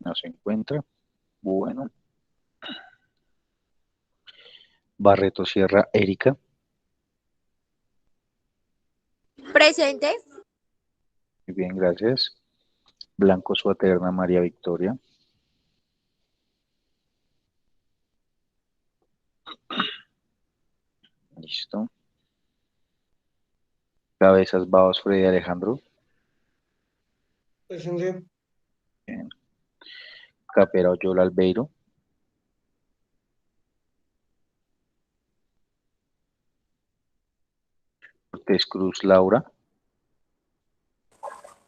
No se encuentra. Bueno. Barreto Sierra, Erika. Presente. Muy bien, gracias. Blanco Suaterna, María Victoria. Listo. Cabezas Baos, Freddy Alejandro. Presente. Bien. Capera Oyola Albeiro. Cortés Cruz Laura.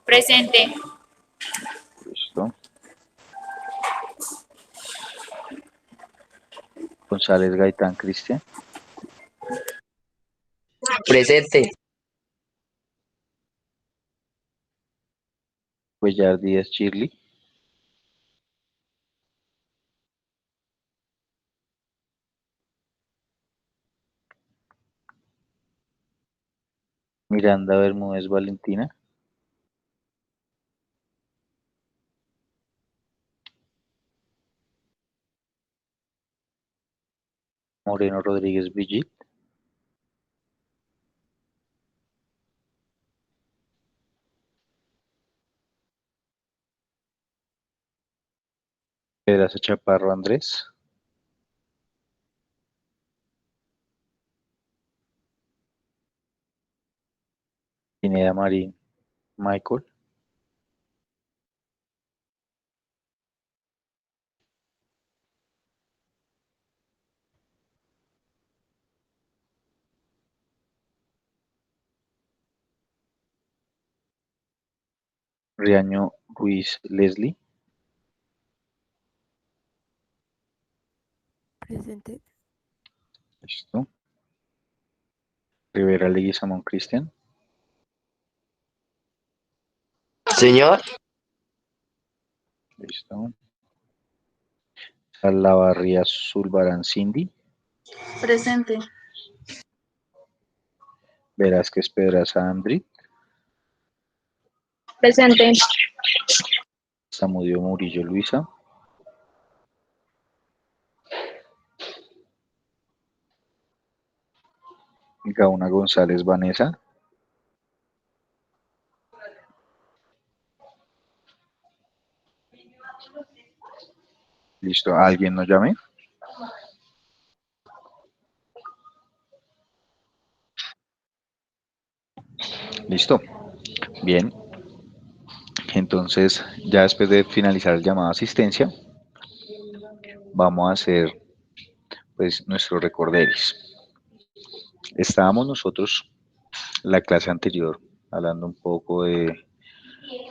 Presente. Listo. González Gaitán Cristian. Presente. Cuellar Díaz Shirley. Miranda Bermúdez Valentina. Moreno Rodríguez Villit. Pedraza Chaparro Andrés. Pineda Marín Michael. Riaño Ruiz Leslie. Presente. Listo. Rivera Leguizamón Cristian. Señor. Listo. Salavarría Zulbarán Cindy. Presente. Velázquez Pedraza Andri. Presente. Zamudio Murillo Luisa. Gauna González Vanessa. Listo, ¿alguien nos llame? Listo. Bien. Entonces, ya después de finalizar el llamado a asistencia, vamos a hacer pues nuestro recorderis. Estábamos nosotros la clase anterior hablando un poco de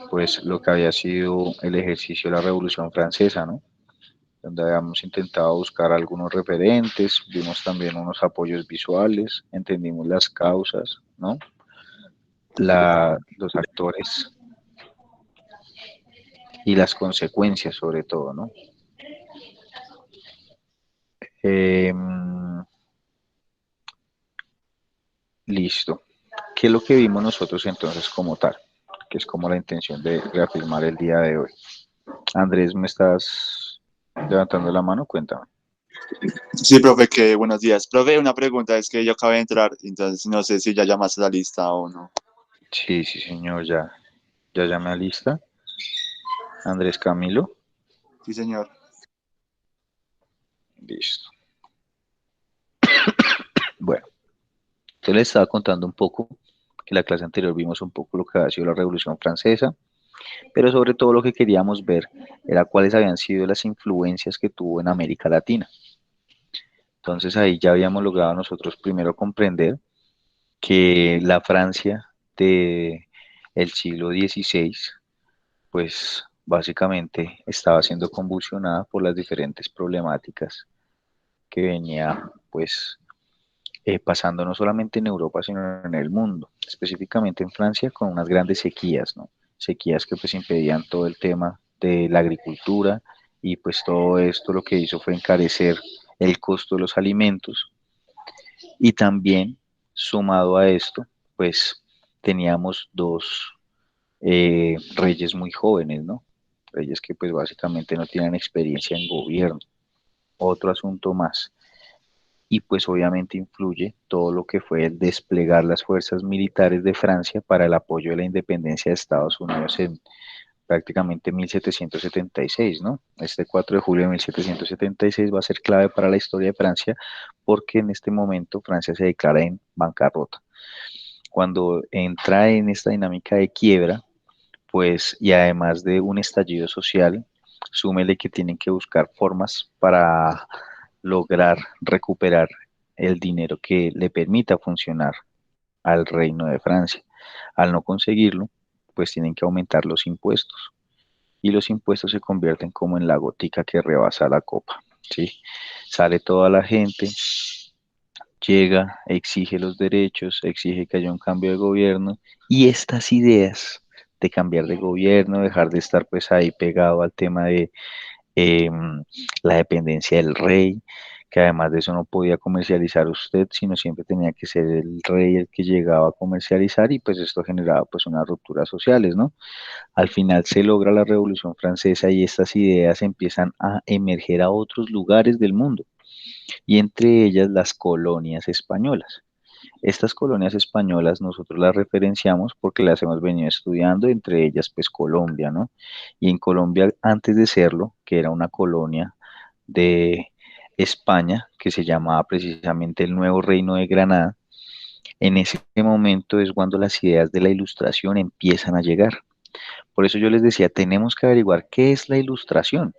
pues lo que había sido el ejercicio de la Revolución Francesa, ¿no? Donde habíamos intentado buscar algunos referentes, vimos también unos apoyos visuales, entendimos las causas, ¿no? Los actores y las consecuencias sobre todo, ¿no? Eh, Listo. ¿Qué es lo que vimos nosotros entonces como tal? Que es como la intención de reafirmar el día de hoy. Andrés, ¿me estás levantando la mano? Cuéntame. Sí, profe, que buenos días. Profe, una pregunta, es que yo acabé de entrar, entonces no sé si ya llamaste a la lista o no. Sí, sí, señor, ya. Ya llamé a lista. Andrés Camilo. Sí, señor. Listo. Bueno, entonces les estaba contando un poco, que la clase anterior vimos un poco lo que había sido la Revolución Francesa, pero sobre todo lo que queríamos ver era cuáles habían sido las influencias que tuvo en América Latina. Entonces ahí ya habíamos logrado nosotros primero comprender que la Francia de el siglo XVI, pues básicamente estaba siendo convulsionada por las diferentes problemáticas que venía pues pasando no solamente en Europa, sino en el mundo, específicamente en Francia, con unas grandes sequías, ¿no? Sequías que pues impedían todo el tema de la agricultura y pues todo esto lo que hizo fue encarecer el costo de los alimentos y también sumado a esto, pues teníamos dos reyes muy jóvenes, ¿no? reyes que pues básicamente no tienen experiencia en gobierno, otro asunto más. Y pues obviamente influye todo lo que fue el desplegar las fuerzas militares de Francia para el apoyo de la independencia de Estados Unidos en prácticamente 1776, ¿no? Este 4 de julio de 1776 va a ser clave para la historia de Francia porque en este momento Francia se declara en bancarrota. Cuando entra en esta dinámica de quiebra, pues, y además de un estallido social, súmele que tienen que buscar formas para lograr recuperar el dinero que le permita funcionar al reino de Francia. Al no conseguirlo, pues tienen que aumentar los impuestos y los impuestos se convierten como en la gotica que rebasa la copa, ¿sí? Sale toda la gente, llega, exige los derechos, exige que haya un cambio de gobierno y estas ideas de cambiar de gobierno, dejar de estar pues ahí pegado al tema de eh, la dependencia del rey, que además de eso no podía comercializar usted, sino siempre tenía que ser el rey el que llegaba a comercializar y pues esto generaba pues unas rupturas sociales, ¿no? Al final se logra la Revolución Francesa y estas ideas empiezan a emerger a otros lugares del mundo y entre ellas las colonias españolas. Estas colonias españolas nosotros las referenciamos porque las hemos venido estudiando, entre ellas pues Colombia, ¿no? Y en Colombia, antes de serlo, que era una colonia de España, que se llamaba precisamente el Nuevo Reino de Granada, en ese momento es cuando las ideas de la ilustración empiezan a llegar. Por eso yo les decía, tenemos que averiguar qué es la ilustración.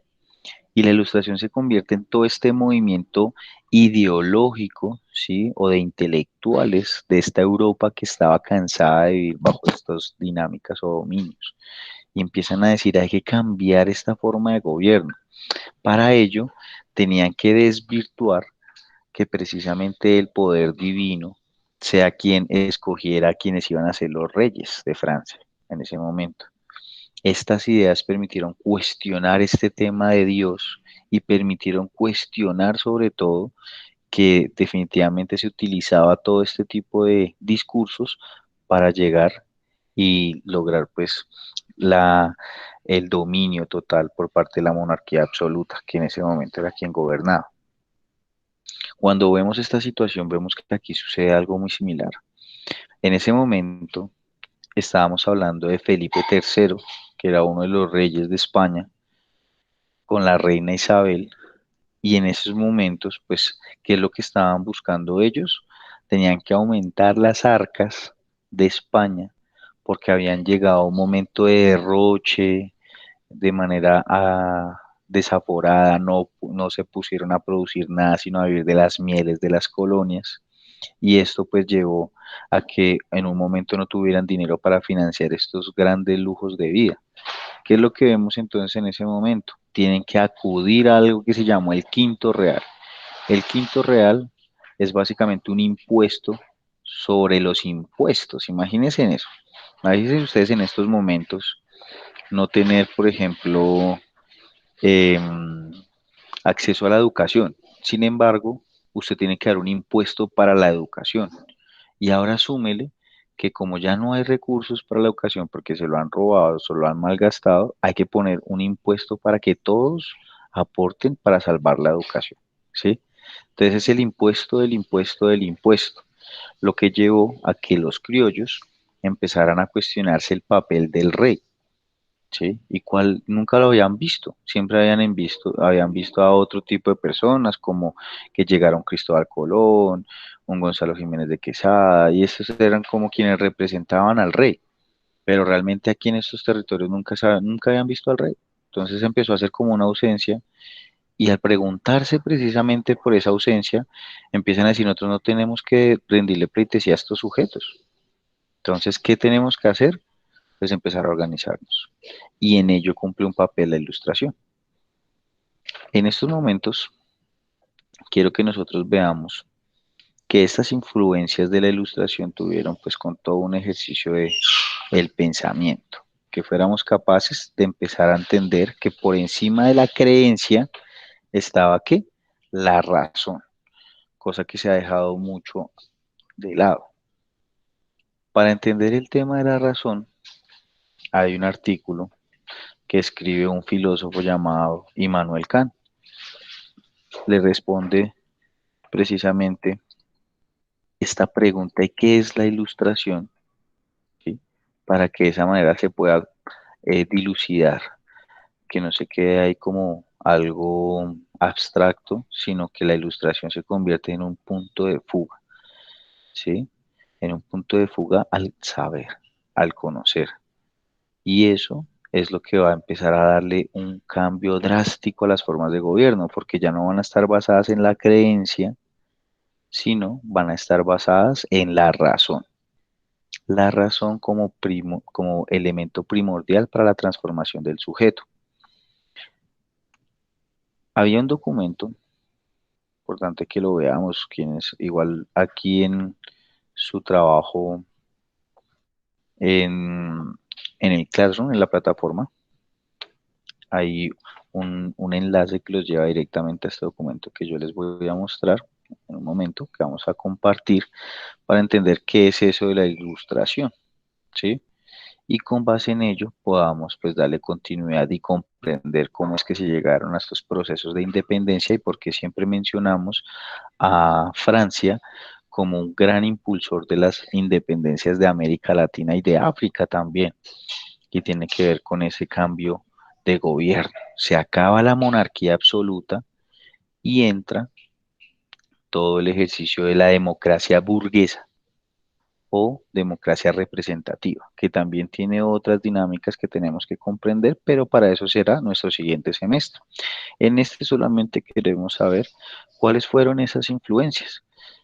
Y la ilustración se convierte en todo este movimiento ideológico, ¿sí? O de intelectuales de esta Europa que estaba cansada de vivir bajo estas dinámicas o dominios. Y empiezan a decir, hay que cambiar esta forma de gobierno. Para ello, tenían que desvirtuar que precisamente el poder divino sea quien escogiera a quienes iban a ser los reyes de Francia en ese momento. Estas ideas permitieron cuestionar este tema de Dios y permitieron cuestionar sobre todo que definitivamente se utilizaba todo este tipo de discursos para llegar y lograr pues la, el dominio total por parte de la monarquía absoluta, que en ese momento era quien gobernaba. Cuando vemos esta situación, vemos que aquí sucede algo muy similar. En ese momento estábamos hablando de Felipe III, que era uno de los reyes de España, con la reina Isabel, y en esos momentos, pues, ¿qué es lo que estaban buscando ellos? Tenían que aumentar las arcas de España porque habían llegado a un momento de derroche, de manera desaforada, no se pusieron a producir nada, sino a vivir de las mieles de las colonias. Y esto pues llevó a que en un momento no tuvieran dinero para financiar estos grandes lujos de vida. ¿Qué es lo que vemos entonces en ese momento? Tienen que acudir a algo que se llamó el quinto real. El quinto real es básicamente un impuesto sobre los impuestos. Imagínense en eso. Imagínense ustedes en estos momentos no tener, por ejemplo, eh, acceso a la educación. Sin embargo, usted tiene que dar un impuesto para la educación. Y ahora súmele que como ya no hay recursos para la educación porque se lo han robado, se lo han malgastado, hay que poner un impuesto para que todos aporten para salvar la educación, ¿sí? Entonces es el impuesto del impuesto del impuesto, lo que llevó a que los criollos empezaran a cuestionarse el papel del rey. ¿Sí? Y cuál nunca lo habían visto, siempre habían visto a otro tipo de personas, como que llegaron Cristóbal Colón, un Gonzalo Jiménez de Quesada, y estos eran como quienes representaban al rey, pero realmente aquí en estos territorios nunca habían visto al rey. Entonces empezó a ser como una ausencia, y al preguntarse precisamente por esa ausencia, empiezan a decir, nosotros no tenemos que rendirle pleitesía a estos sujetos. Entonces, ¿qué tenemos que hacer? Pues empezar a organizarnos. Y en ello cumple un papel la ilustración. En estos momentos, quiero que nosotros veamos que estas influencias de la ilustración tuvieron pues con todo un ejercicio de el pensamiento, que fuéramos capaces de empezar a entender que por encima de la creencia estaba ¿qué? La razón, cosa que se ha dejado mucho de lado. Para entender el tema de la razón, hay un artículo que escribe un filósofo llamado Immanuel Kant. Le responde precisamente esta pregunta de qué es la ilustración, ¿sí? Para que de esa manera se pueda dilucidar, que no se quede ahí como algo abstracto, sino que la ilustración se convierte en un punto de fuga, ¿sí? En un punto de fuga al saber, al conocer. Y eso es lo que va a empezar a darle un cambio drástico a las formas de gobierno, porque ya no van a estar basadas en la creencia, sino van a estar basadas en la razón. La razón como elemento primordial para la transformación del sujeto. Había un documento, importante que lo veamos, quienes igual aquí en su trabajo en, en el Classroom, en la plataforma, hay un enlace que los lleva directamente a este documento que yo les voy a mostrar en un momento, que vamos a compartir para entender qué es eso de la ilustración, ¿sí? Y con base en ello podamos pues darle continuidad y comprender cómo es que se llegaron a estos procesos de independencia y por qué siempre mencionamos a Francia como un gran impulsor de las independencias de América Latina y de África también, y tiene que ver con ese cambio de gobierno. Se acaba la monarquía absoluta y entra todo el ejercicio de la democracia burguesa o democracia representativa, que también tiene otras dinámicas que tenemos que comprender, pero para eso será nuestro siguiente semestre. En este solamente queremos saber cuáles fueron esas influencias,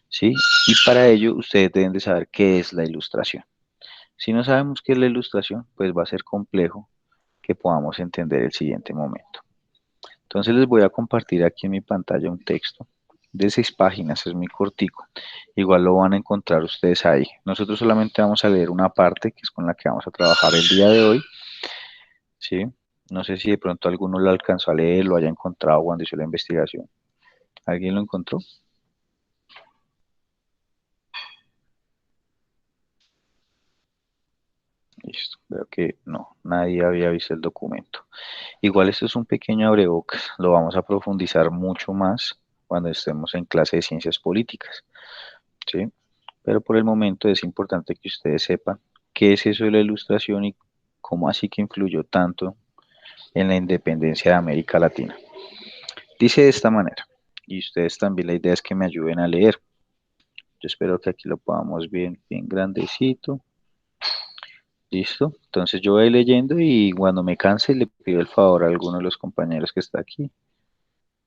¿sí? Y para ello ustedes deben de saber qué es la ilustración. Si no sabemos qué es la ilustración, pues va a ser complejo que podamos entender el siguiente momento. Entonces les voy a compartir aquí en mi pantalla un texto de 6 páginas, es muy cortico. Igual lo van a encontrar ustedes ahí. Nosotros solamente vamos a leer una parte que es con la que vamos a trabajar el día de hoy, ¿sí? No sé si de pronto alguno lo alcanzó a leer, lo haya encontrado cuando hizo la investigación. ¿Alguien lo encontró? Listo, veo que no, nadie había visto el documento. Igual esto es un pequeño abrebocas, lo vamos a profundizar mucho más cuando estemos en clase de ciencias políticas, ¿sí? Pero por el momento es importante que ustedes sepan qué es eso de la ilustración y cómo así que influyó tanto en la independencia de América Latina. Dice de esta manera, y ustedes también la idea es que me ayuden a leer. Yo espero que aquí lo podamos ver bien grandecito. Listo. Entonces yo voy leyendo y cuando me canse le pido el favor a alguno de los compañeros que está aquí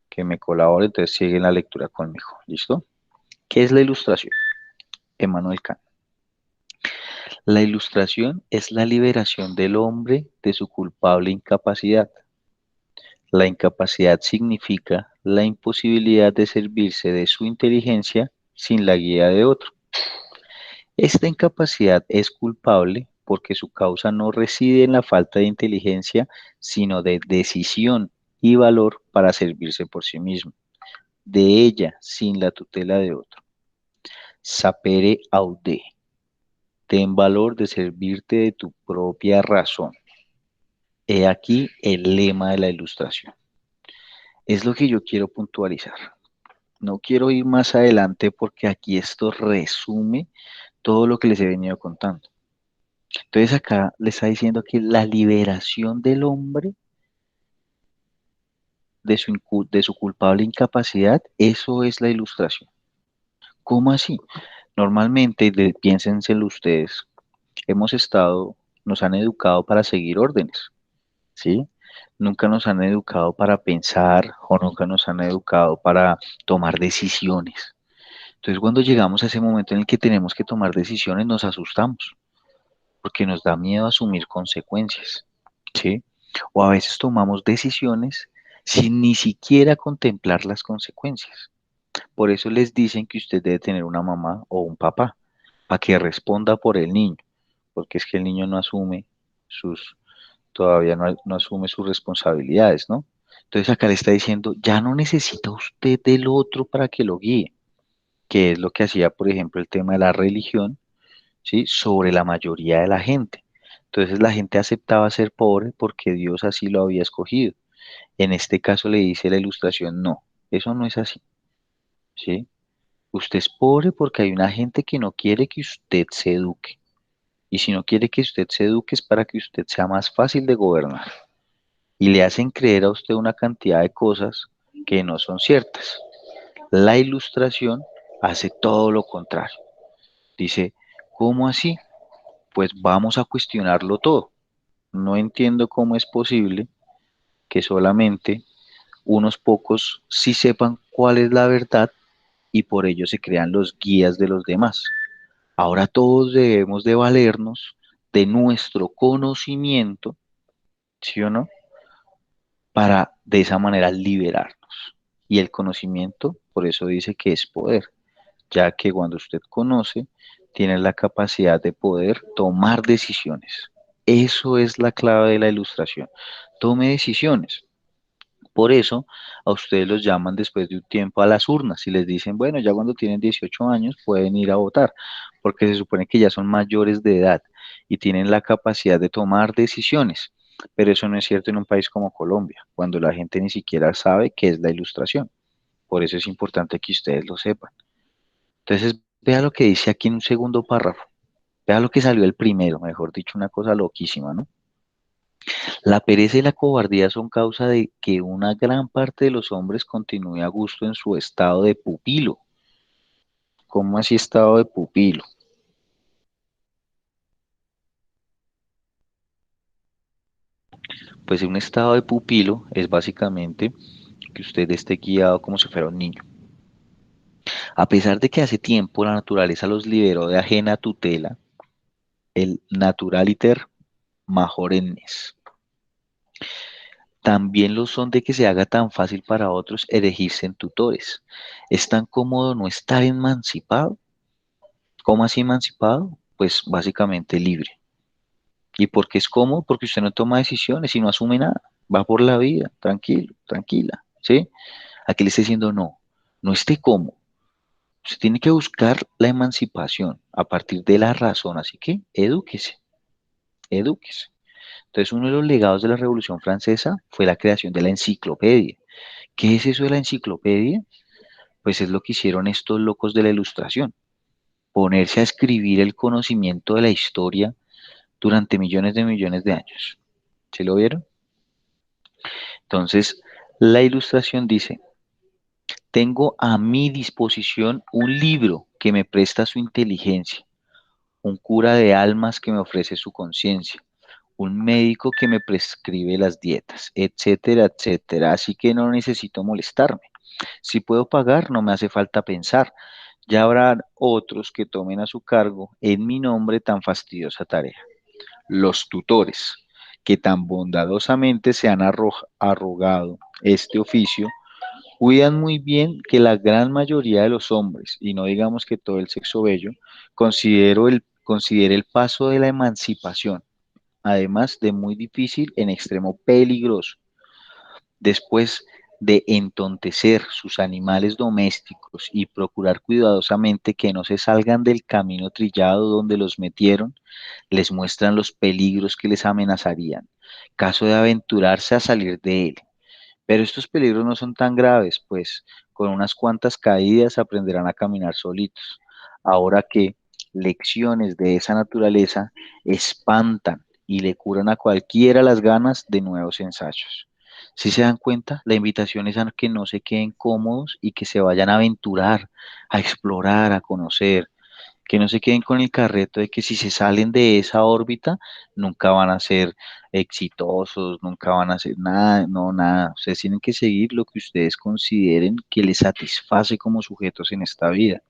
que me colabore, entonces siguen la lectura conmigo. ¿Listo? ¿Qué es la ilustración? Emmanuel Kant. La ilustración es la liberación del hombre de su culpable incapacidad. La incapacidad significa la imposibilidad de servirse de su inteligencia sin la guía de otro. Esta incapacidad es culpable porque su causa no reside en la falta de inteligencia, sino de decisión y valor para servirse por sí mismo, de ella sin la tutela de otro. Sapere aude, ten valor de servirte de tu propia razón. He aquí el lema de la ilustración. Es lo que yo quiero puntualizar. No quiero ir más adelante porque aquí esto resume todo lo que les he venido contando. Entonces acá le está diciendo que la liberación del hombre de su culpable incapacidad, eso es la ilustración. ¿Cómo así? Normalmente, piénsenselo ustedes, hemos estado, nos han educado para seguir órdenes, ¿sí? Nunca nos han educado para pensar o nunca nos han educado para tomar decisiones. Entonces, cuando llegamos a ese momento en el que tenemos que tomar decisiones, nos asustamos porque nos da miedo asumir consecuencias, ¿sí? O a veces tomamos decisiones sin ni siquiera contemplar las consecuencias. Por eso les dicen que usted debe tener una mamá o un papá para que responda por el niño, porque es que el niño no asume sus, todavía no asume sus responsabilidades, ¿no? Entonces acá le está diciendo, ya no necesita usted del otro para que lo guíe, que es lo que hacía, por ejemplo, el tema de la religión, ¿sí? Sobre la mayoría de la gente. Entonces la gente aceptaba ser pobre porque Dios así lo había escogido. En este caso le dice la ilustración, no, eso no es así, ¿sí? Usted es pobre porque hay una gente que no quiere que usted se eduque. Y si no quiere que usted se eduque es para que usted sea más fácil de gobernar. Y le hacen creer a usted una cantidad de cosas que no son ciertas. La ilustración hace todo lo contrario. Dice, ¿cómo así? Pues vamos a cuestionarlo todo. No entiendo cómo es posible que solamente unos pocos sí sepan cuál es la verdad y por ello se crean los guías de los demás. Ahora todos debemos de valernos de nuestro conocimiento, ¿sí o no? Para de esa manera liberarnos. Y el conocimiento, por eso dice que es poder, ya que cuando usted conoce, tiene la capacidad de poder tomar decisiones. Eso es la clave de la ilustración. Tome decisiones. Por eso a ustedes los llaman después de un tiempo a las urnas y les dicen, bueno, ya cuando tienen 18 años pueden ir a votar, porque se supone que ya son mayores de edad y tienen la capacidad de tomar decisiones. Pero eso no es cierto en un país como Colombia, cuando la gente ni siquiera sabe qué es la ilustración. Por eso es importante que ustedes lo sepan. Entonces, vea lo que dice aquí en un segundo párrafo. Vea lo que salió el primero, mejor dicho, una cosa loquísima, ¿no? La pereza y la cobardía son causa de que una gran parte de los hombres continúe a gusto en su estado de pupilo. ¿Cómo así estado de pupilo? Pues un estado de pupilo es básicamente que usted esté guiado como si fuera un niño. A pesar de que hace tiempo la naturaleza los liberó de ajena tutela, el naturaliter majorennes. También lo son de que se haga tan fácil para otros erigirse en tutores. Es tan cómodo no estar emancipado. ¿Cómo así emancipado? Pues básicamente libre. ¿Y por qué es cómodo? Porque usted no toma decisiones y no asume nada. Va por la vida, tranquilo, tranquila, ¿sí? Aquí le está diciendo no, no esté cómodo. Usted tiene que buscar la emancipación a partir de la razón, así que edúquese, edúquese. Entonces, uno de los legados de la Revolución Francesa fue la creación de la enciclopedia. ¿Qué es eso de la enciclopedia? Pues es lo que hicieron estos locos de la Ilustración, ponerse a escribir el conocimiento de la historia durante millones de años. ¿Sí lo vieron? Entonces, la Ilustración dice, tengo a mi disposición un libro que me presta su inteligencia, un cura de almas que me ofrece su conciencia, un médico que me prescribe las dietas, etcétera, etcétera. Así que no necesito molestarme. Si puedo pagar, no me hace falta pensar. Ya habrá otros que tomen a su cargo en mi nombre tan fastidiosa tarea. Los tutores, que tan bondadosamente se han arrogado este oficio, cuidan muy bien que la gran mayoría de los hombres, y no digamos que todo el sexo bello, considere el paso de la emancipación, además de muy difícil, en extremo peligroso. Después de entontecer sus animales domésticos y procurar cuidadosamente que no se salgan del camino trillado donde los metieron, les muestran los peligros que les amenazarían, caso de aventurarse a salir de él. Pero estos peligros no son tan graves, pues con unas cuantas caídas aprenderán a caminar solitos. Ahora que lecciones de esa naturaleza espantan y le curan a cualquiera las ganas de nuevos ensayos. Si se dan cuenta, la invitación es a que no se queden cómodos y que se vayan a aventurar, a explorar, a conocer, que no se queden con el carreto de que si se salen de esa órbita, nunca van a ser exitosos, nunca van a hacer nada, no, nada. Ustedes tienen que seguir lo que ustedes consideren que les satisface como sujetos en esta vida.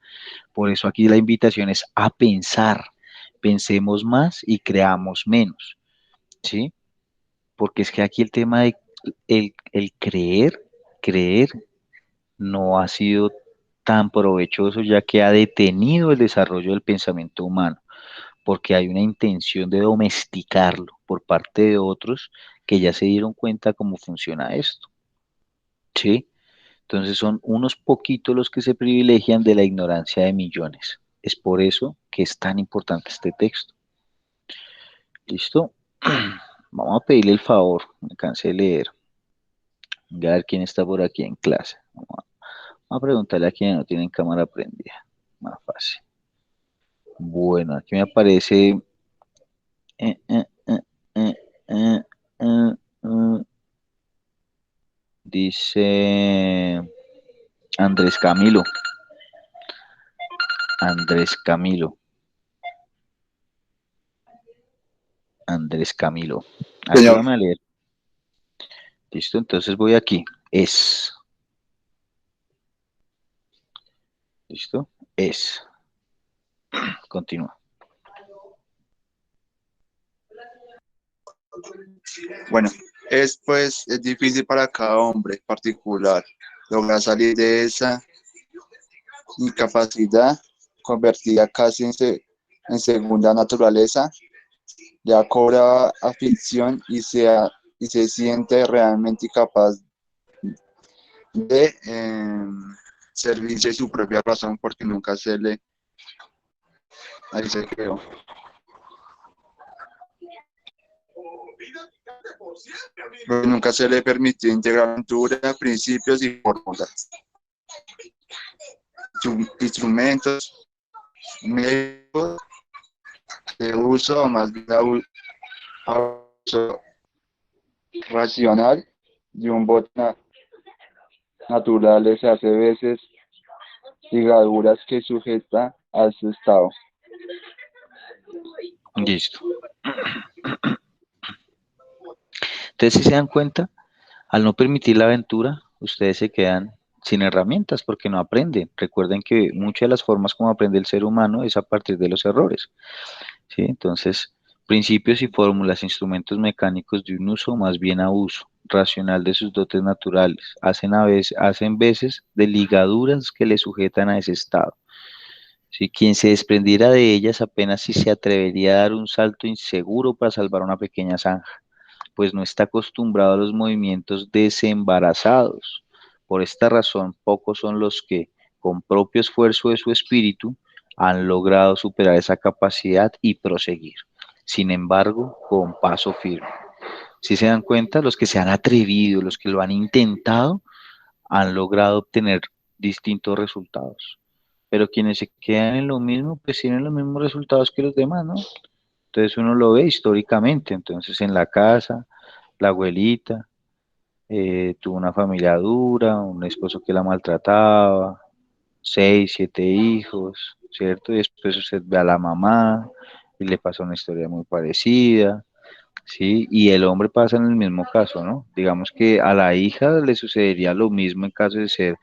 Por eso aquí la invitación es a pensar. Pensemos más y creamos menos, ¿sí? Porque es que aquí el tema de el creer no ha sido tan provechoso ya que ha detenido el desarrollo del pensamiento humano, porque hay una intención de domesticarlo por parte de otros que ya se dieron cuenta cómo funciona esto, ¿sí? Entonces son unos poquitos los que se privilegian de la ignorancia de millones. Es por eso que es tan importante este texto. ¿Listo? Vamos a pedirle el favor, me cansé de leer. Voy a ver quién está por aquí en clase. Vamos a preguntarle a quienes no tienen cámara prendida. Más fácil. Bueno, aquí me aparece. eh, eh, eh, eh, eh, eh, eh, dice Andrés Camilo. Andrés Camilo. Andrés Camilo. Señor, Ayúdame a leer. Listo, entonces voy aquí. Es. ¿Listo? Es. Continúa. bueno, es difícil para cada hombre particular lograr salir de esa incapacidad convertida casi en segunda naturaleza, ya cobra afición y se siente realmente incapaz de servirse su propia razón porque nunca se le, ahí se quedó. Porque nunca se le permitió integrar aventura, principios y fórmulas, instrumentos, métodos de uso o más bien uso racional de un bote naturales hace veces ligaduras que sujeta a su estado. Listo. Entonces, si se dan cuenta, al no permitir la aventura, ustedes se quedan sin herramientas porque no aprenden. Recuerden que muchas de las formas como aprende el ser humano es a partir de los errores, ¿sí? Entonces, principios y fórmulas, instrumentos mecánicos de un uso más bien a uso racional de sus dotes naturales, hacen veces de ligaduras que le sujetan a ese estado. ¿Sí? Quien se desprendiera de ellas apenas si se atrevería a dar un salto inseguro para salvar una pequeña zanja, pues no está acostumbrado a los movimientos desembarazados. Por esta razón, pocos son los que, con propio esfuerzo de su espíritu, han logrado superar esa capacidad y proseguir. Sin embargo, con paso firme. Si se dan cuenta, los que se han atrevido, los que lo han intentado, han logrado obtener distintos resultados. Pero quienes se quedan en lo mismo, pues tienen los mismos resultados que los demás, ¿no? Entonces uno lo ve históricamente, entonces en la casa, la abuelita tuvo una familia dura, un esposo que la maltrataba, 6, 7 hijos, ¿cierto? Y después usted ve a la mamá y le pasa una historia muy parecida, ¿sí? Y el hombre pasa en el mismo caso, ¿no? Digamos que a la hija le sucedería lo mismo en caso de ser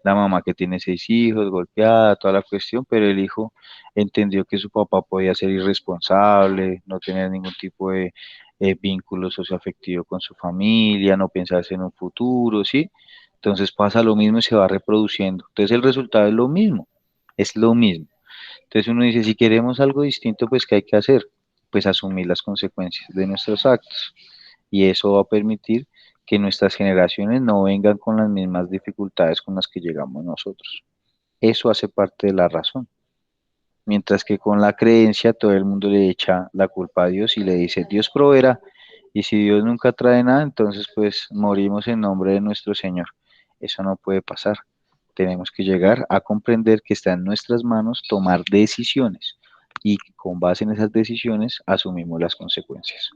la mamá que tiene 6 hijos, golpeada, toda la cuestión, pero el hijo entendió que su papá podía ser irresponsable, no tener ningún tipo de vínculo socioafectivo con su familia, no pensarse en un futuro, ¿sí? Entonces pasa lo mismo y se va reproduciendo. Entonces el resultado es lo mismo, es lo mismo. Entonces uno dice, si queremos algo distinto, pues ¿qué hay que hacer? Pues asumir las consecuencias de nuestros actos. Y eso va a permitir que nuestras generaciones no vengan con las mismas dificultades con las que llegamos nosotros. Eso hace parte de la razón. Mientras que con la creencia todo el mundo le echa la culpa a Dios y le dice, Dios proveerá. Y si Dios nunca trae nada, entonces pues morimos en nombre de nuestro Señor. Eso no puede pasar. Tenemos que llegar a comprender que está en nuestras manos tomar decisiones y con base en esas decisiones asumimos las consecuencias.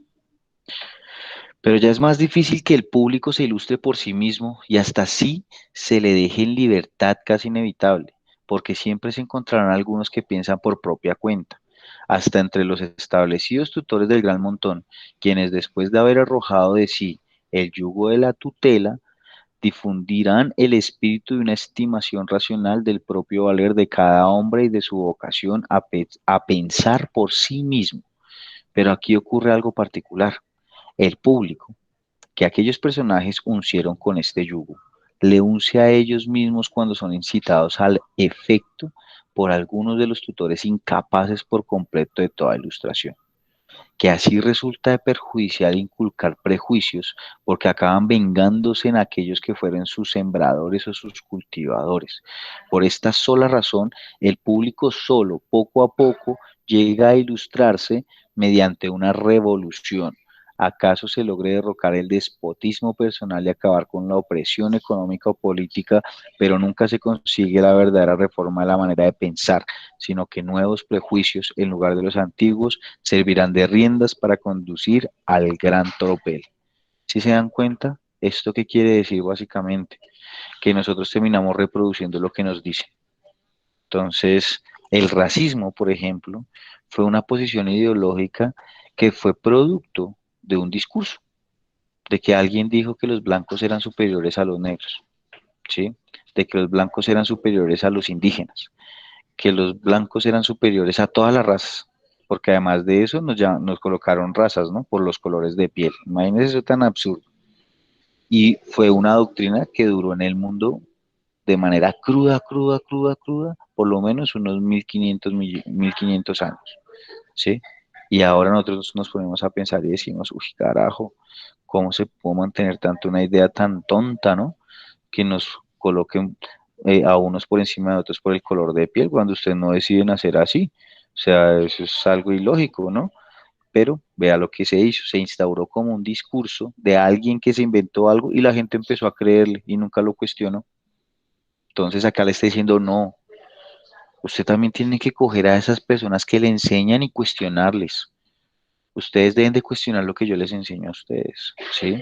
Pero ya es más difícil que el público se ilustre por sí mismo y hasta así se le deje en libertad casi inevitable, porque siempre se encontrarán algunos que piensan por propia cuenta, hasta entre los establecidos tutores del gran montón, quienes después de haber arrojado de sí el yugo de la tutela, difundirán el espíritu de una estimación racional del propio valer de cada hombre y de su vocación a pensar por sí mismo. Pero aquí ocurre algo particular. El público, que aquellos personajes uncieron con este yugo, le unce a ellos mismos cuando son incitados al efecto por algunos de los tutores incapaces por completo de toda ilustración, que así resulta de perjudicial inculcar prejuicios porque acaban vengándose en aquellos que fueron sus sembradores o sus cultivadores. Por esta sola razón, el público solo, poco a poco, llega a ilustrarse mediante una revolución. ¿Acaso se logre derrocar el despotismo personal y acabar con la opresión económica o política, pero nunca se consigue la verdadera reforma de la manera de pensar, sino que nuevos prejuicios, en lugar de los antiguos, servirán de riendas para conducir al gran tropel? ¿Sí se dan cuenta? ¿Esto qué quiere decir básicamente? Que nosotros terminamos reproduciendo lo que nos dicen. Entonces, el racismo, por ejemplo, fue una posición ideológica que fue producto de un discurso, de que alguien dijo que los blancos eran superiores a los negros, ¿sí? De que los blancos eran superiores a los indígenas, que los blancos eran superiores a todas las razas, porque además de eso nos colocaron razas, ¿no? Por los colores de piel. Imagínense eso tan absurdo. Y fue una doctrina que duró en el mundo de manera cruda, cruda, cruda, cruda, por lo menos unos 1500 años, ¿sí? Y ahora nosotros nos ponemos a pensar y decimos, uy, carajo, ¿cómo se puede mantener tanto una idea tan tonta, ¿no? Que nos coloquen a unos por encima de otros por el color de piel, cuando ustedes no deciden hacer así. O sea, eso es algo ilógico, ¿no? Pero vea lo que se hizo, se instauró como un discurso de alguien que se inventó algo y la gente empezó a creerle y nunca lo cuestionó. Entonces acá le está diciendo, no, usted también tiene que coger a esas personas que le enseñan y cuestionarles. Ustedes deben de cuestionar lo que yo les enseño a ustedes, ¿sí?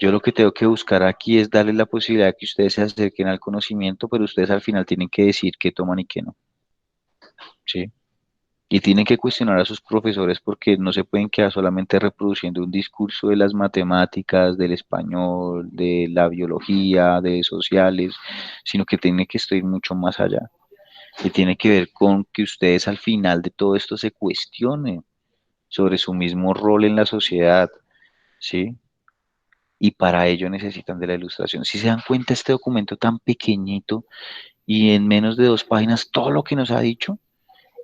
Yo lo que tengo que buscar aquí es darles la posibilidad de que ustedes se acerquen al conocimiento, pero ustedes al final tienen que decir qué toman y qué no, ¿sí? Y tienen que cuestionar a sus profesores porque no se pueden quedar solamente reproduciendo un discurso de las matemáticas, del español, de la biología, de sociales, sino que tienen que estudiar mucho más allá. Y tiene que ver con que ustedes al final de todo esto se cuestionen sobre su mismo rol en la sociedad, ¿sí? Y para ello necesitan de la ilustración. Si se dan cuenta, este documento tan pequeñito y en menos de 2 páginas, todo lo que nos ha dicho,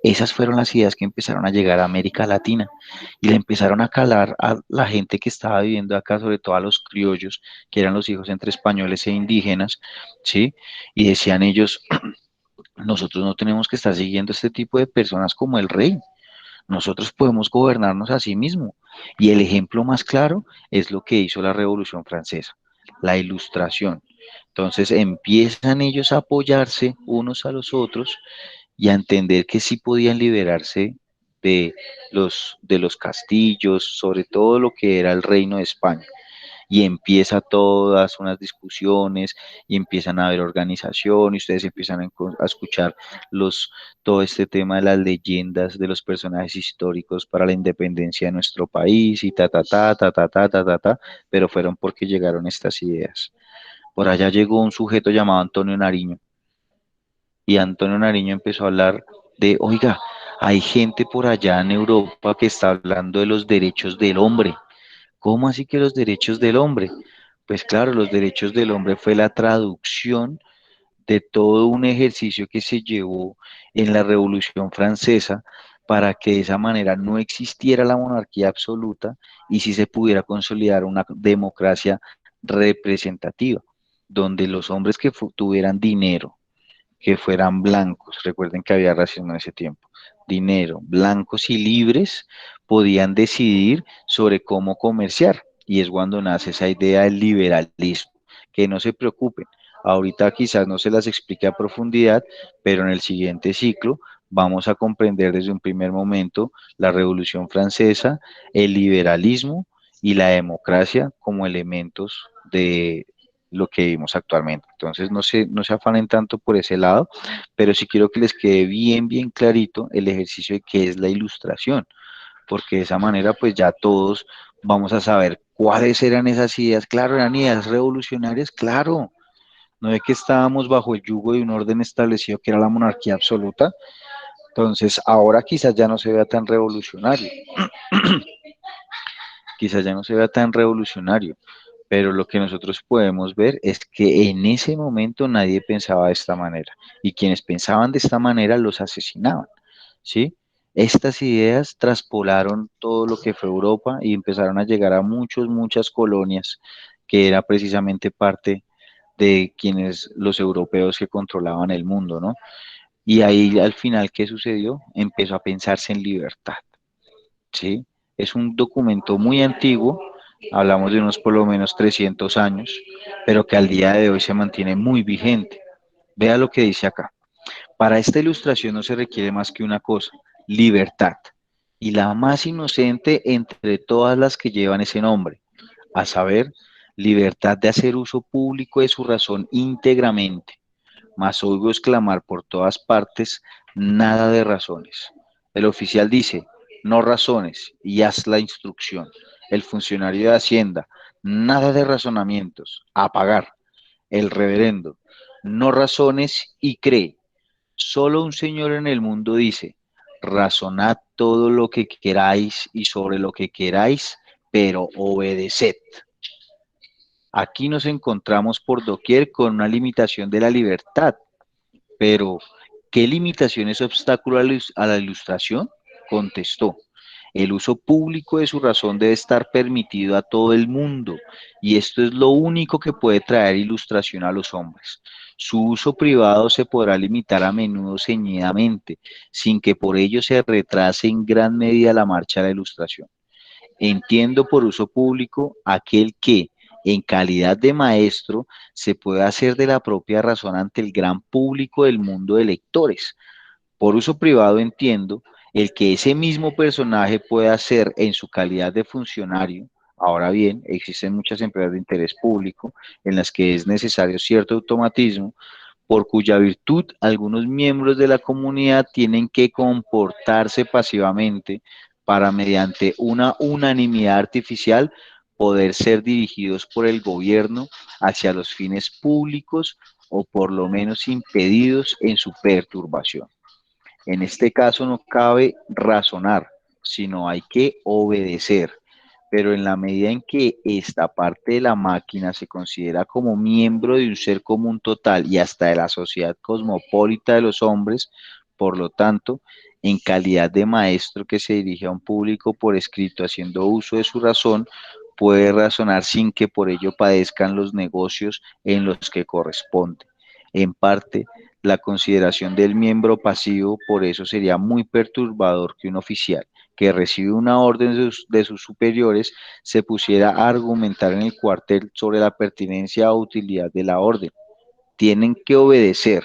esas fueron las ideas que empezaron a llegar a América Latina y le empezaron a calar a la gente que estaba viviendo acá, sobre todo a los criollos, que eran los hijos entre españoles e indígenas, ¿sí? Y decían ellos, nosotros no tenemos que estar siguiendo este tipo de personas como el rey. Nosotros podemos gobernarnos a sí mismos. Y el ejemplo más claro es lo que hizo la Revolución Francesa, la Ilustración. Entonces empiezan ellos a apoyarse unos a los otros y a entender que sí podían liberarse de los castillos, sobre todo lo que era el reino de España y empieza todas unas discusiones y empiezan a haber organización y ustedes empiezan a escuchar todo este tema de las leyendas de los personajes históricos para la independencia de nuestro país y ta, ta, ta, ta, ta, ta, ta, ta, ta, pero fueron porque llegaron estas ideas. Por allá llegó un sujeto llamado Antonio Nariño y Antonio Nariño empezó a hablar de, oiga, hay gente por allá en Europa que está hablando de los derechos del hombre. ¿Cómo así que los derechos del hombre? Pues claro, los derechos del hombre fue la traducción de todo un ejercicio que se llevó en la Revolución Francesa para que de esa manera no existiera la monarquía absoluta y sí se pudiera consolidar una democracia representativa, donde los hombres que tuvieran dinero, que fueran blancos, recuerden que había racismo en ese tiempo, dinero, blancos y libres, podían decidir sobre cómo comerciar. Y es cuando nace esa idea del liberalismo, que no se preocupen. Ahorita quizás no se las explique a profundidad, pero en el siguiente ciclo vamos a comprender desde un primer momento la Revolución Francesa, el liberalismo y la democracia como elementos de lo que vimos actualmente. Entonces, no se afanen tanto por ese lado, pero sí quiero que les quede bien, bien clarito el ejercicio de qué es la ilustración, porque de esa manera, pues ya todos vamos a saber cuáles eran esas ideas. Claro, eran ideas revolucionarias, claro. No es que estábamos bajo el yugo de un orden establecido que era la monarquía absoluta. Entonces, ahora quizás ya no se vea tan revolucionario. Quizás ya no se vea tan revolucionario, pero lo que nosotros podemos ver es que en ese momento nadie pensaba de esta manera y quienes pensaban de esta manera los asesinaban, ¿sí? Estas ideas traspolaron todo lo que fue Europa y empezaron a llegar a muchas colonias que era precisamente parte de quienes los europeos que controlaban el mundo, ¿no? Y ahí al final, ¿qué sucedió? Empezó a pensarse en libertad, ¿sí? Es un documento muy antiguo, hablamos de unos por lo menos 300 años, pero que al día de hoy se mantiene muy vigente. Vea lo que dice acá. Para esta ilustración no se requiere más que una cosa, libertad, y la más inocente entre todas las que llevan ese nombre, a saber, libertad de hacer uso público de su razón íntegramente, mas oigo exclamar por todas partes, nada de razones. El oficial dice, no razones, y haz la instrucción. El funcionario de Hacienda, nada de razonamientos, a pagar. El reverendo, no razones y cree. Solo un Señor en el mundo dice, razonad todo lo que queráis y sobre lo que queráis, pero obedeced. Aquí nos encontramos por doquier con una limitación de la libertad, pero ¿qué limitación es obstáculo a la ilustración? Contestó, el uso público de su razón debe estar permitido a todo el mundo, y esto es lo único que puede traer ilustración a los hombres. Su uso privado se podrá limitar a menudo ceñidamente, sin que por ello se retrase en gran medida la marcha de la ilustración. Entiendo por uso público aquel que, en calidad de maestro, se puede hacer de la propia razón ante el gran público del mundo de lectores. Por uso privado entiendo el que ese mismo personaje puede hacer en su calidad de funcionario. Ahora bien, existen muchas empresas de interés público en las que es necesario cierto automatismo, por cuya virtud algunos miembros de la comunidad tienen que comportarse pasivamente para, mediante una unanimidad artificial, poder ser dirigidos por el gobierno hacia los fines públicos o por lo menos impedidos en su perturbación. En este caso no cabe razonar, sino hay que obedecer. Pero en la medida en que esta parte de la máquina se considera como miembro de un ser común total y hasta de la sociedad cosmopolita de los hombres, por lo tanto, en calidad de maestro que se dirige a un público por escrito haciendo uso de su razón, puede razonar sin que por ello padezcan los negocios en los que corresponde. En parte, la consideración del miembro pasivo por eso sería muy perturbador que un oficial que recibe una orden de sus superiores se pusiera a argumentar en el cuartel sobre la pertinencia o utilidad de la orden. Tienen que obedecer,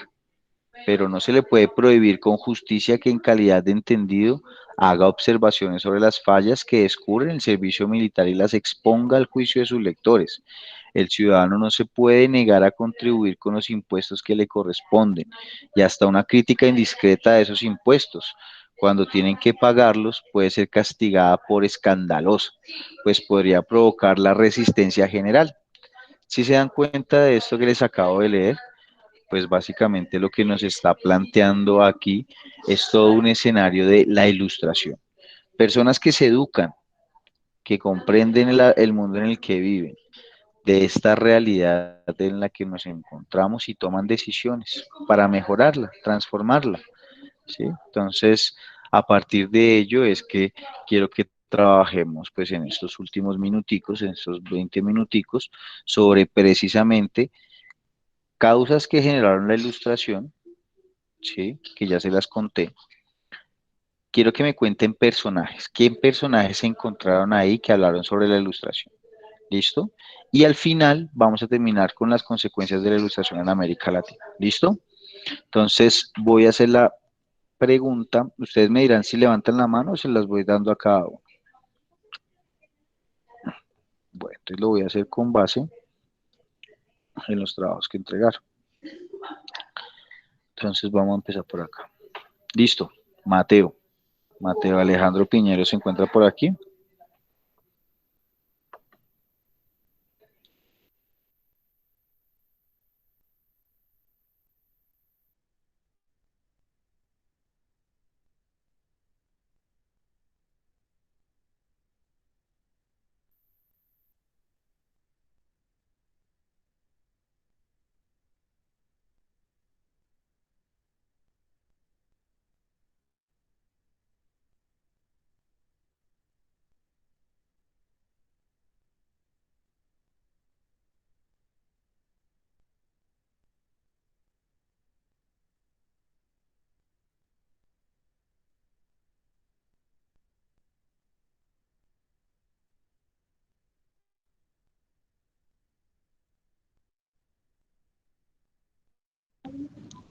pero no se le puede prohibir con justicia que en calidad de entendido haga observaciones sobre las fallas que descubre en el servicio militar y las exponga al juicio de sus lectores. El ciudadano no se puede negar a contribuir con los impuestos que le corresponden y hasta una crítica indiscreta de esos impuestos, cuando tienen que pagarlos, puede ser castigada por escandalosa, pues podría provocar la resistencia general. Si se dan cuenta de esto que les acabo de leer, pues básicamente lo que nos está planteando aquí es todo un escenario de la ilustración. Personas que se educan, que comprenden el mundo en el que viven, de esta realidad en la que nos encontramos y toman decisiones para mejorarla, transformarla, ¿sí? Entonces, a partir de ello es que quiero que trabajemos pues en estos últimos minuticos, en estos 20 minuticos, sobre precisamente causas que generaron la ilustración, ¿sí? Que ya se las conté. Quiero que me cuenten personajes. ¿Qué personajes se encontraron ahí que hablaron sobre la ilustración? ¿Listo? Y al final vamos a terminar con las consecuencias de la ilustración en América Latina. ¿Listo? Entonces voy a hacer la pregunta. Ustedes me dirán si levantan la mano o se las voy dando a cada uno. Bueno, entonces lo voy a hacer con base en los trabajos que entregaron. Entonces vamos a empezar por acá. Listo. Mateo. Mateo Alejandro Piñero se encuentra por aquí.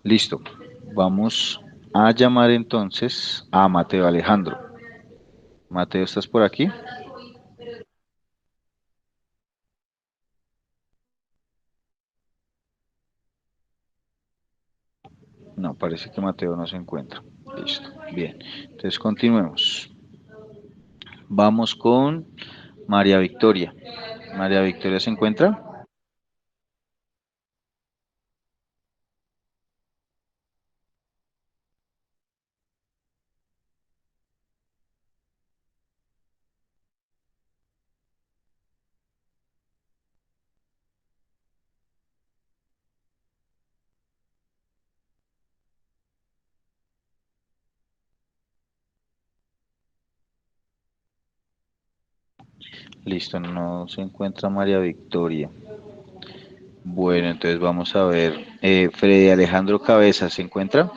Listo. Vamos a llamar entonces a Mateo Alejandro. Mateo, ¿estás por aquí? No, parece que Mateo no se encuentra. Listo. Bien. Entonces continuemos. Vamos con María Victoria. María Victoria se encuentra. Listo, no se encuentra María Victoria. Bueno, entonces vamos a ver. Freddy Alejandro Cabeza, ¿se encuentra?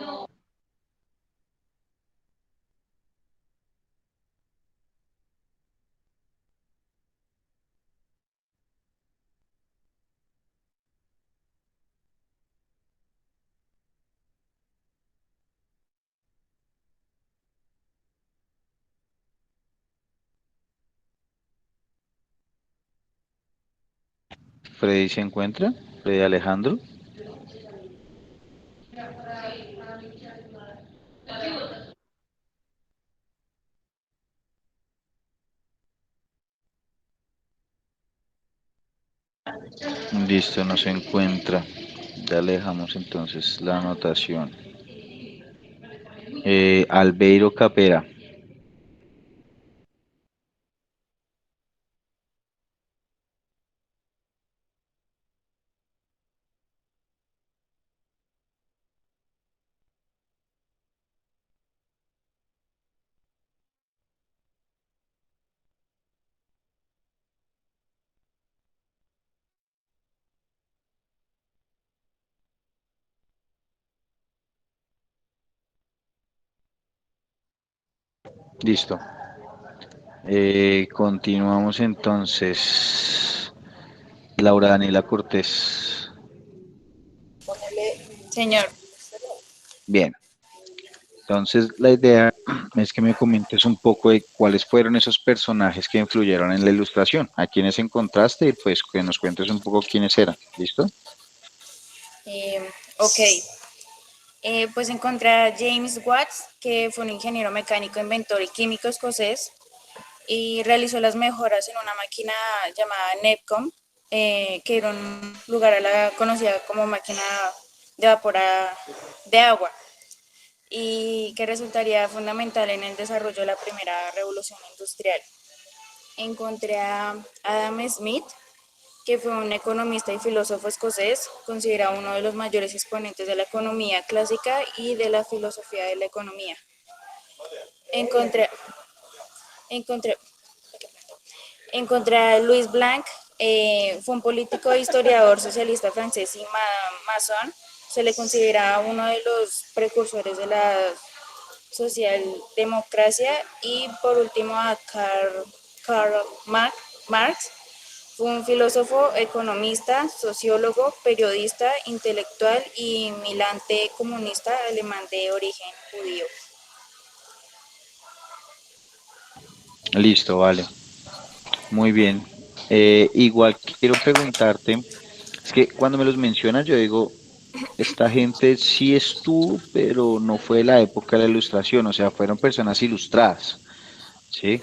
Freddy se encuentra. Freddy Alejandro. Listo, no se encuentra. Ya le dejamos entonces la anotación. Albeiro Capera. Listo. Continuamos entonces. Laura Daniela Cortés. Señor. Bien. Entonces, la idea es que me comentes un poco de cuáles fueron esos personajes que influyeron en la ilustración, a quiénes encontraste y pues que nos cuentes un poco quiénes eran. ¿Listo? Ok. Pues encontré a James Watts, que fue un ingeniero mecánico, inventor y químico escocés, y realizó las mejoras en una máquina llamada Nepcom, que era un lugar a la conocida como máquina de vapor de agua, y que resultaría fundamental en el desarrollo de la primera revolución industrial. Encontré a Adam Smith, que fue un economista y filósofo escocés, considerado uno de los mayores exponentes de la economía clásica y de la filosofía de la economía. Encontré, encontré, encontré a Louis Blanc, fue un político e historiador socialista francés y masón. Se le considera uno de los precursores de la socialdemocracia. Y por último a Karl Marx. Fue un filósofo, economista, sociólogo, periodista, intelectual y militante comunista alemán de origen judío. Listo, vale. Muy bien. Igual quiero preguntarte, es que cuando me los mencionas yo digo, esta gente sí estuvo, pero no fue de la época de la ilustración, o sea, fueron personas ilustradas, ¿sí?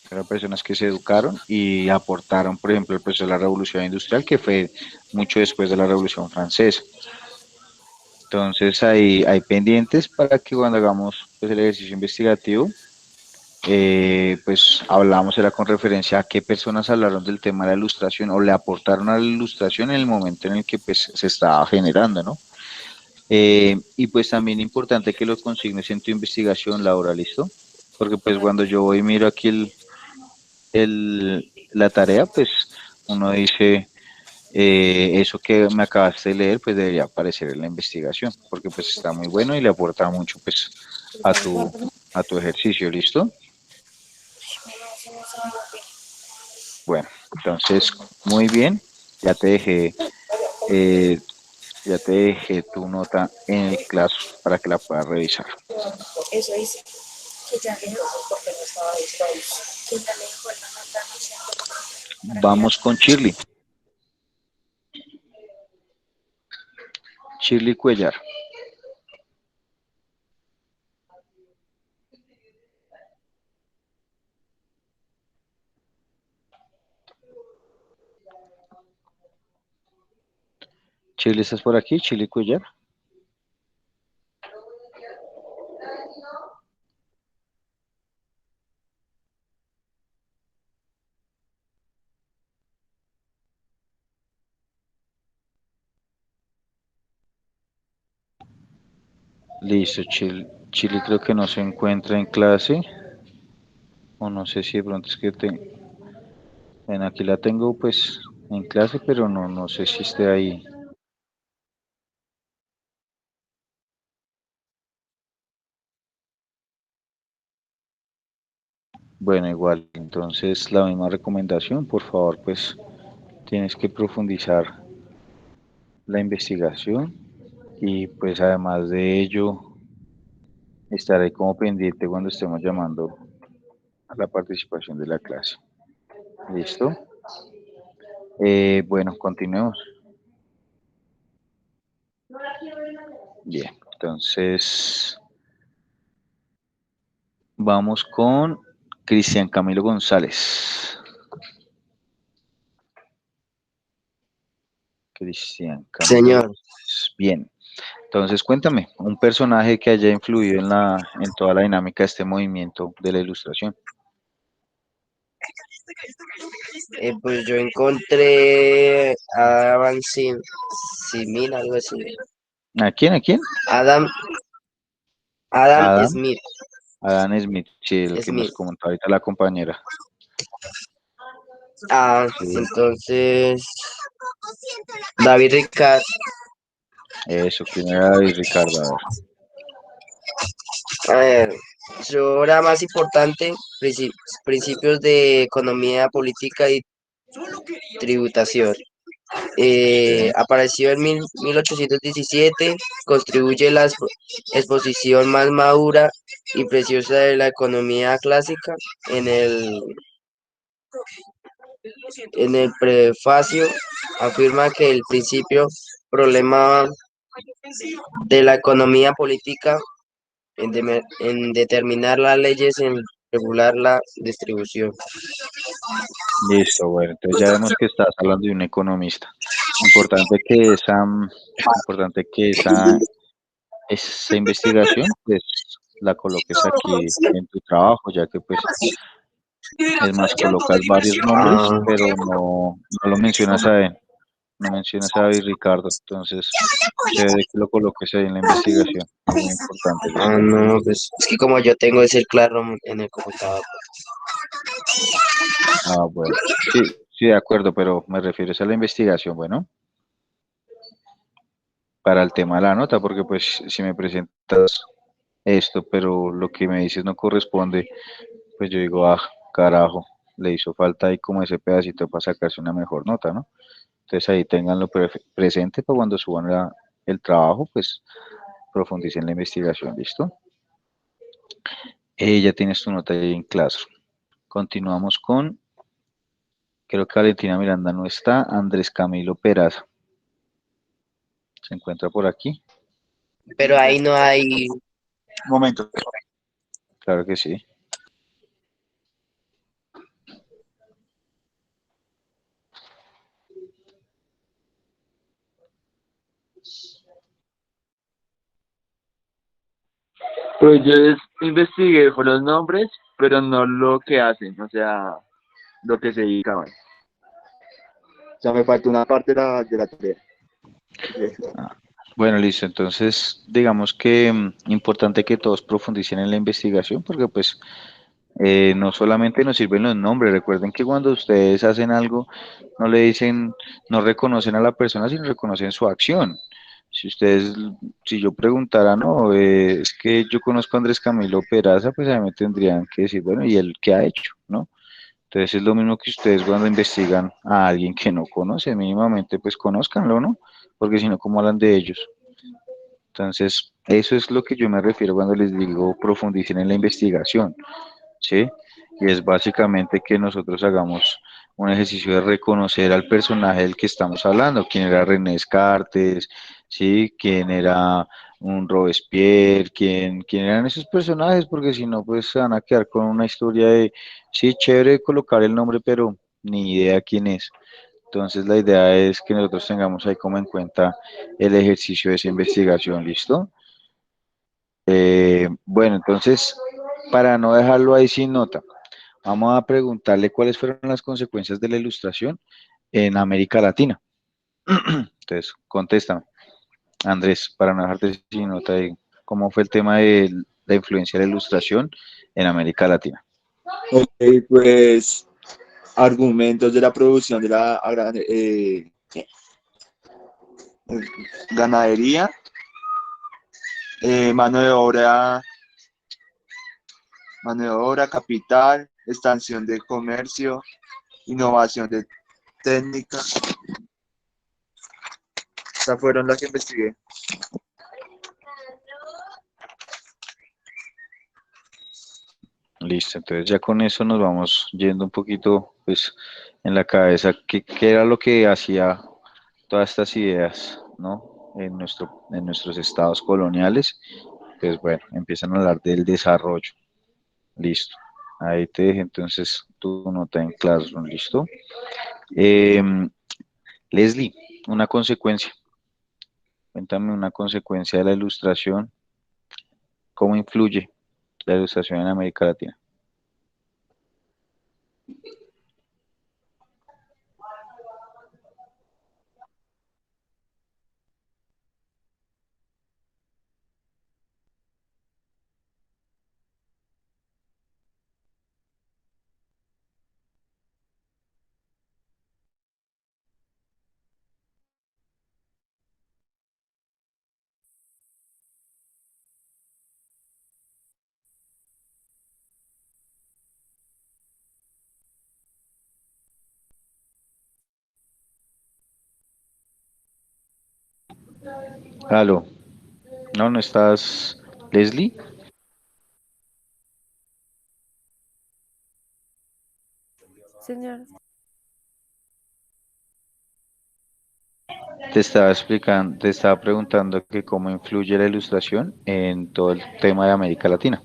Fueron personas que se educaron y aportaron, por ejemplo, el proceso de la Revolución Industrial, que fue mucho después de la Revolución Francesa. Entonces, hay pendientes para que cuando hagamos pues, el ejercicio investigativo, pues hablamos, era con referencia a qué personas hablaron del tema de la ilustración o le aportaron a la ilustración en el momento en el que pues, se estaba generando, ¿no? Y pues también importante que lo consignes en tu investigación, Laura, ¿listo? Porque pues cuando yo voy y miro aquí la tarea, pues uno dice, eso que me acabaste de leer, pues debería aparecer en la investigación, porque pues está muy bueno y le aporta mucho pues a tu ejercicio, ¿listo? Bueno, entonces, muy bien, ya te dejé eh, Ya te dejé tu nota en el claso para que la puedas revisar. Eso dice. Que ya le dijo porque no estaba distraído. Que ya le dijo la nota, no sé. Vamos con Shirley. Shirley Cuellar. Shirley, ¿estás por aquí? Shirley Cuellar. Listo, Chile creo que no se encuentra en clase, o no sé si de pronto es que aquí la tengo pues en clase, pero no sé si esté ahí. Bueno, igual, entonces la misma recomendación, por favor, pues tienes que profundizar la investigación y pues además de ello, estaré como pendiente cuando estemos llamando a la participación de la clase. ¿Listo? Bueno, continuemos. Bien, entonces vamos con Cristian Camilo González. Cristian Camilo Señor, González. Bien, entonces cuéntame, un personaje que haya influido en toda la dinámica de este movimiento de la ilustración. pues yo encontré a Adam Simil, algo así. ¿A quién? ¿A quién? Adam, Adam Adam, Smith, Adam Smith, sí, el que nos Smith. comentó ahorita la compañera. Sí, Entonces, David Ricard. eso, ¿quién era David Ricardo? A ver. A ver, su obra más importante, Principios de Economía Política y Tributación. Sí, Apareció en 1817, contribuye la exposición más madura y preciosa de la economía clásica. En el prefacio afirma que el principio problema de la economía política en determinar las leyes, en regular la distribución. listo, bueno, entonces ya vemos que estás hablando de un economista. Importante que esa investigación, pues la coloques aquí en tu trabajo, ya que pues es más, colocas varios nombres, Ah, pero no lo mencionas a él, no mencionas a David Ricardo, entonces chévere que lo coloques ahí en la investigación, es muy importante, ¿listo? no, pues es que como yo tengo ese claro en el computador. Ah, bueno, sí, sí, de acuerdo, pero me refiero a la investigación, bueno, para el tema de la nota, porque pues si me presentas esto, pero lo que me dices no corresponde, pues yo digo, ah, carajo, le hizo falta ahí como ese pedacito para sacarse una mejor nota, ¿no? Entonces ahí tenganlo presente para cuando suban el trabajo, pues profundicen la investigación, ¿listo? Ya tienes tu nota ahí en clase. Continuamos con, creo que Valentina Miranda no está, Andrés Camilo Peraza. ¿Se encuentra por aquí? Pero ahí no hay. Un momento. Claro que sí. Pues yo investigué con los nombres, pero no lo que hacen, o sea, lo que se dedicaban. O sea, me falta una parte de la tarea. Ah, bueno, listo. Entonces, digamos que importante que todos profundicen en la investigación, porque pues no solamente nos sirven los nombres, recuerden que cuando ustedes hacen algo, no le dicen, no reconocen a la persona, sino reconocen su acción. Si ustedes, si yo preguntara, no, es que yo conozco a Andrés Camilo Peraza, pues a mí me tendrían que decir, bueno, ¿y él qué ha hecho? ¿No? Entonces es lo mismo que ustedes cuando investigan a alguien que no conocen, mínimamente pues conózcanlo, ¿no? porque si no, ¿cómo hablan de ellos? Entonces, eso es lo que yo me refiero cuando les digo profundicen en la investigación, ¿sí? Y es básicamente que nosotros hagamos un ejercicio de reconocer al personaje del que estamos hablando, quién era René Descartes, ¿sí? Quién era un Robespierre, quién eran esos personajes, porque si no, pues se van a quedar con una historia de, sí, chévere colocar el nombre, pero ni idea quién es. Entonces, la idea es que nosotros tengamos ahí como en cuenta el ejercicio de esa investigación, ¿listo? Bueno, entonces, para no dejarlo ahí sin nota, vamos a preguntarle cuáles fueron las consecuencias de la ilustración en América Latina. Entonces, contéstame, Andrés, para no dejarte sin nota de cómo fue el tema de la influencia de la ilustración en América Latina. Ok, pues argumentos de la producción de la ganadería, eh, mano de obra, mano de obra, capital, expansión de comercio, innovación de técnica. Esas fueron las que investigué. Listo, entonces ya con eso nos vamos yendo un poquito, pues, en la cabeza, qué era lo que hacía todas estas ideas, ¿no? En nuestros estados coloniales, pues bueno, empiezan a hablar del desarrollo. Listo. Ahí te dejé entonces tu nota en Classroom, ¿listo? Em, Leslie, una consecuencia. Cuéntame una consecuencia de la ilustración. ¿Cómo influye la ilustración en América Latina? Aló, no, no estás, Leslie. Señor, Te estaba explicando, te estaba preguntando que cómo influye la ilustración en todo el tema de América Latina.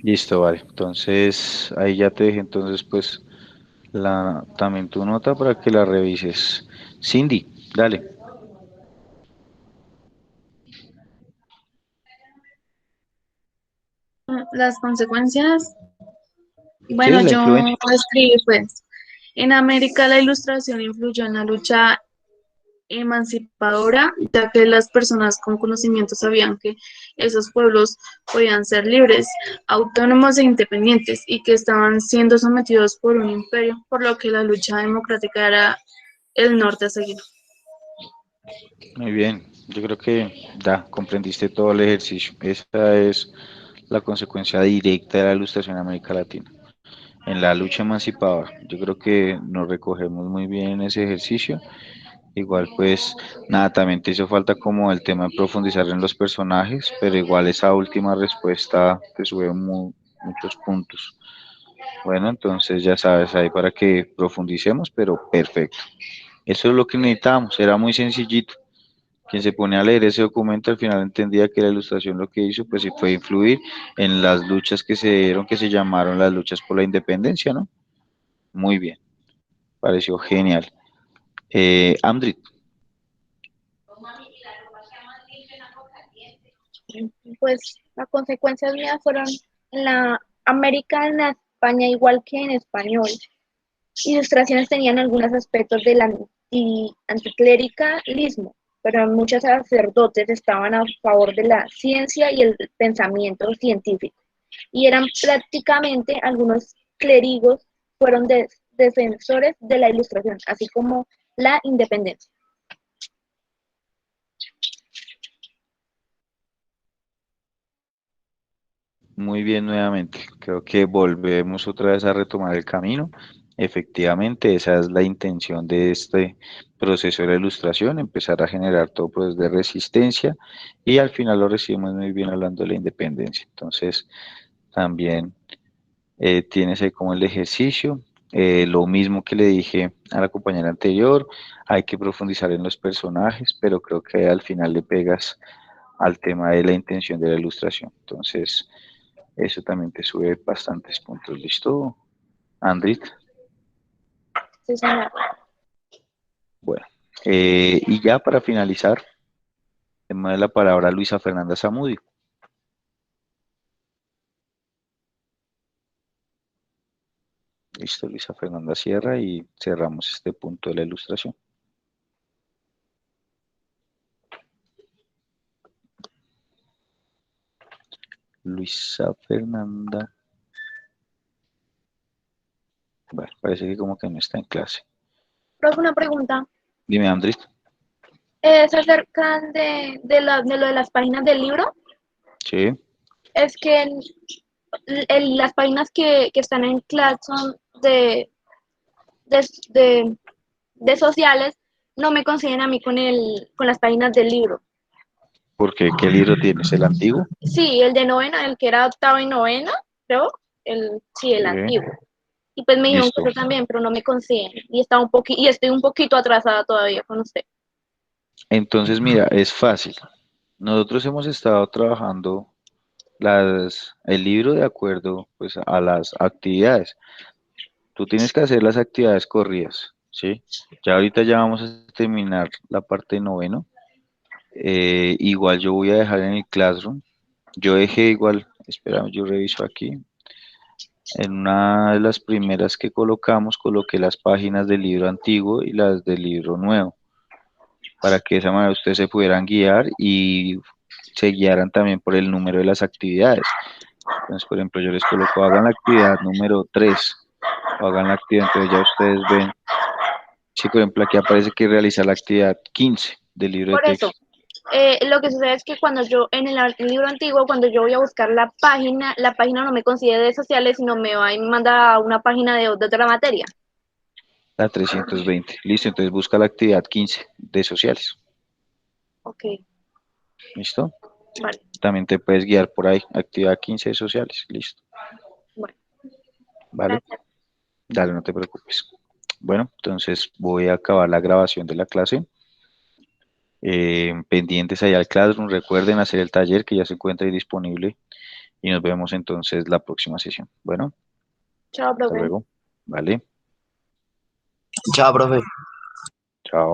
Listo, vale. Entonces, ahí ya te dejé entonces pues también tu nota para que la revises. Cindy, dale. Las consecuencias, Sí, bueno, la yo influencia. escribí pues, en América la ilustración influyó en la lucha emancipadora, ya que las personas con conocimiento sabían que esos pueblos podían ser libres, autónomos e independientes y que estaban siendo sometidos por un imperio, por lo que la lucha democrática era el norte a seguir. Muy bien. Yo creo que ya comprendiste todo el ejercicio. Esa es la consecuencia directa de la ilustración en América Latina. En la lucha emancipadora. Yo creo que nos recogemos muy bien en ese ejercicio. Igual pues nada, también te hizo falta como el tema de profundizar en los personajes, pero igual esa última respuesta te sube muchos puntos. Bueno, entonces ya sabes ahí para que profundicemos, pero perfecto. Eso es lo que necesitábamos, era muy sencillito. Quien se pone a leer ese documento al final entendía que la ilustración lo que hizo pues sí fue influir en las luchas que se dieron, que se llamaron las luchas por la independencia, ¿no? Muy bien, pareció genial. Amdrit, pues las consecuencias mías fueron en la América, en la España, igual que en español. ilustraciones tenían algunos aspectos del anticlericalismo, pero muchos sacerdotes estaban a favor de la ciencia y el pensamiento científico, y eran prácticamente algunos clérigos fueron defensores de la ilustración, así como la independencia. Muy bien, nuevamente. Creo que volvemos otra vez a retomar el camino. Efectivamente, esa es la intención de este proceso de la ilustración, empezar a generar todo proceso de resistencia y al final lo recibimos muy bien hablando de la independencia. Entonces, también tienes ahí como el ejercicio. Lo mismo que le dije a la compañera anterior, hay que profundizar en los personajes, pero creo que al final le pegas al tema de la intención de la ilustración. Entonces, eso también te sube bastantes puntos. ¿Listo, Andrit? Sí, señor. Bueno, y ya para finalizar, tenemos la palabra a Luisa Fernanda Zamudio. Listo, Luisa Fernanda cierra y cerramos este punto de la ilustración. Luisa Fernanda. Bueno, parece que como que no está en clase. Profe, una pregunta. Dime, Andrés. ¿Es acerca de lo de las páginas del libro? Sí. Es que las páginas que están en clase son de, de, de sociales, no me consiguen a mí con las páginas del libro. Porque ¿qué libro tienes? ¿El antiguo? Sí, el de novena, el que era octavo y novena, creo. Sí, el Sí. antiguo. Y pues me dijeron que Listo. eso también, pero no me consiguen. Y estoy un poquito atrasada todavía con usted. Entonces, mira, es fácil. Nosotros hemos estado trabajando el libro de acuerdo pues, a las actividades. Tú tienes que hacer las actividades corridas, ¿sí? Ya ahorita ya vamos a terminar la parte de noveno. Igual yo voy a dejar en el Classroom. Yo dejé igual, espérame, yo reviso aquí. En una de las primeras que colocamos, coloqué las páginas del libro antiguo y las del libro nuevo, para que de esa manera ustedes se pudieran guiar y se guiaran también por el número de las actividades. Entonces, por ejemplo, yo les coloco, hagan la actividad número 3 o hagan la actividad, entonces ya ustedes ven, si por ejemplo aquí aparece que realizar la actividad 15 del libro de Por eso, texto. lo que sucede es que cuando yo, en el libro antiguo, cuando yo voy a buscar la página no me consigue de sociales, sino me va y me manda a una página de otra materia. La 320. Listo, entonces busca la actividad 15 de sociales. Ok, ¿Listo? vale, También te puedes guiar por ahí, actividad 15 de sociales. Listo. bueno, ¿Vale? gracias. Dale, no te preocupes. Bueno, entonces voy a acabar la grabación de la clase. Pendientes allá al Classroom, recuerden hacer el taller que ya se encuentra ahí disponible y nos vemos entonces la próxima sesión. Bueno, Chao, hasta profe. luego. Vale. Chao, profe.